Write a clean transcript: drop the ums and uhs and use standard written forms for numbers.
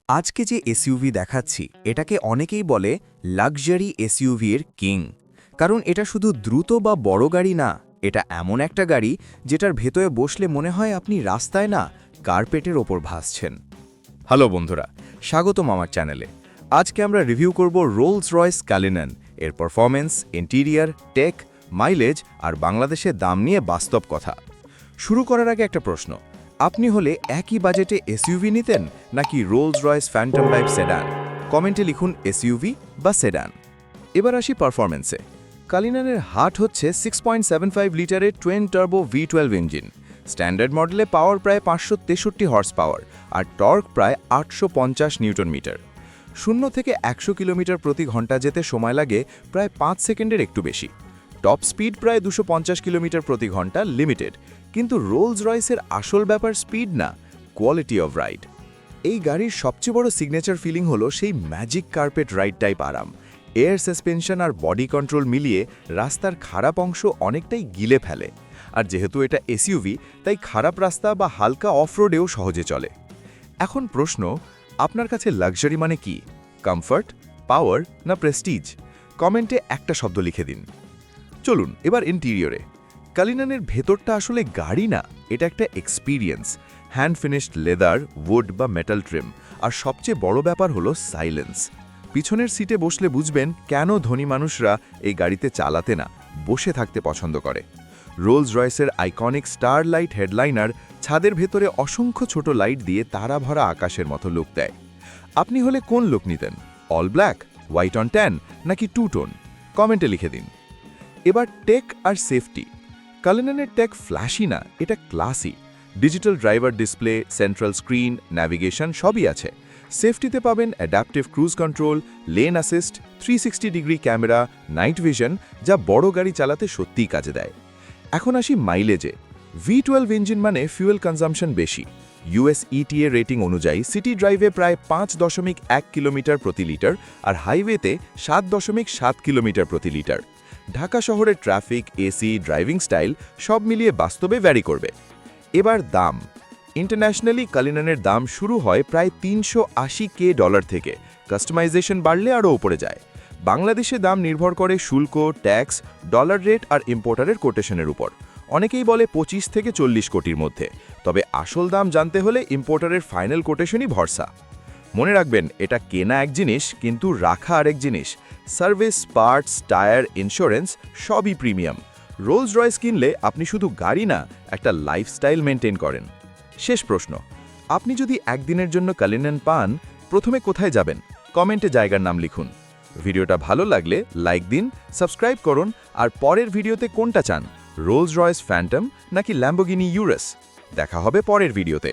আজকে যে এসইউভি দেখাচ্ছি এটাকে অনেকেই বলে লাক্সারি এসইউভির কিং। কারণ এটা শুধু দ্রুত বা বড় গাড়ি না, এটা এমন একটা গাড়ি যেটার ভেতরে বসলে মনে হয় আপনি রাস্তায় না, কার্পেটের ওপর ভাসছেন। হ্যালো বন্ধুরা, স্বাগতম আমার চ্যানেলে। আজকে আমরা রিভিউ করব রোলস রয়েস কালিনান, এর পারফরমেন্স, ইন্টেরিয়ার, টেক, মাইলেজ আর বাংলাদেশে দাম নিয়ে বাস্তব কথা। শুরু করার আগে একটা প্রশ্ন, আপনি হলে একই বাজেটে এসইউভি নিতেন নাকি Rolls Royce Phantom type sedan? কমেন্টে লিখুন এসইউভি বা সেডান। এবার আসি পারফরমেন্সে। কালিনানের হার্ট হচ্ছে 6.75 লিটারের twin turbo V12 engine. Standard মডেলে পাওয়ার প্রায় 563 হর্স পাওয়ার আর টর্ক প্রায় 850 নিউটন মিটার। 0 থেকে 100 কিলোমিটার প্রতি ঘন্টা যেতে সময় লাগে প্রায় 5 সেকেন্ডের একটু বেশি। টপ স্পিড প্রায় 250 কিলোমিটার প্রতি ঘন্টা লিমিটেড। কিন্তু রোলস রয়েসের আসল ব্যাপার স্পিড না, কোয়ালিটি অফ রাইড। এই গাড়ির সবচেয়ে বড় সিগনেচার ফিলিং হলো সেই ম্যাজিক কার্পেট রাইড টাইপ আরাম। এয়ার সাসপেনশন আর বডি কন্ট্রোল মিলিয়ে রাস্তার খারাপ অংশ অনেকটাই গিলে ফেলে। আর যেহেতু এটা এসইউভি, তাই খারাপ রাস্তা বা হালকা অফরোডেও সহজে চলে। এখন প্রশ্ন, আপনার কাছে লাক্সারি মানে কি? কমফর্ট, পাওয়ার না প্রেস্টিজ? কমেন্টে একটা শব্দ লিখে দিন। চলুন এবার ইন্টেরিয়রে। কালিনানের ভেতরটা আসলে গাড়ি না, এটা একটা experience. Hand finished leather, wood বা মেটাল ট্রিম, আর সবচেয়ে বড় ব্যাপার হলো সাইলেন্স। পিছনের সিটে বসলে বুঝবেন কেন ধনী মানুষরা এই গাড়িতে চালাতে না, বসে থাকতে পছন্দ করে। Rolle's রয়েসের iconic star light headliner ছাদের ভেতরে অসংখ্য ছোট লাইট দিয়ে তারা ভরা আকাশের মতো লুক দেয়। আপনি হলে কোন লুক নিতেন? All black, white on tan নাকি টু টোন? কমেন্টে লিখে দিন। এবার টেক আর সেফটি। কালিনানের টেক ফ্ল্যাশি না, এটা classy. Digital driver display, central screen, navigation সবই আছে। সেফটিতে পাবেন adaptive cruise control, lane assist, 360 degree camera, night vision, যা বড় গাড়ি চালাতে সত্যিই কাজে দেয়। এখন আসি মাইলেজে। V12 ইঞ্জিন মানে ফুয়েল কনজাম্পশন বেশি। US ETA রেটিং অনুযায়ী সিটি ড্রাইভে প্রায় 5.1 কিলোমিটার প্রতি লিটার আর হাইওয়েতে 7.7 কিলোমিটার প্রতি লিটার। ঢাকা শহরের ট্রাফিক, এসি, ড্রাইভিং স্টাইল সব মিলিয়ে বাস্তবে ভ্যারি করবে। এবার দাম। ইন্টারন্যাশনালি কালিনানের দাম শুরু হয় প্রায় $380K থেকে, কাস্টমাইজেশন বাড়লে আরও উপরে যায়। বাংলাদেশে দাম নির্ভর করে শুল্ক, ট্যাক্স, ডলার রেট আর ইম্পোর্টারের কোটেশনের উপর। অনেকেই বলে 25 থেকে 40 কোটির মধ্যে, তবে আসল দাম জানতে হলে ইম্পোর্টারের ফাইনাল কোটেশনই ভরসা। মনে রাখবেন, এটা কেনা এক জিনিস কিন্তু রাখা আরেক জিনিস। সার্ভিস, পার্টস, টায়ার, ইন্স্যুরেন্স সবই প্রিমিয়াম। রোলস রয়েস কিনলে আপনি শুধু গাড়ি না, একটা লাইফস্টাইল মেনটেন করেন। শেষ প্রশ্ন, আপনি যদি একদিনের জন্য কালিনান পান, প্রথমে কোথায় যাবেন? কমেন্টে জায়গার নাম লিখুন। ভিডিওটা ভালো লাগলে লাইক দিন, সাবস্ক্রাইব করুন, আর পরের ভিডিওতে কোনটা চান, রোলস রয়েস ফ্যান্টম নাকি ল্যাম্বোর্গিনি ইউরাস? দেখা হবে পরের ভিডিওতে।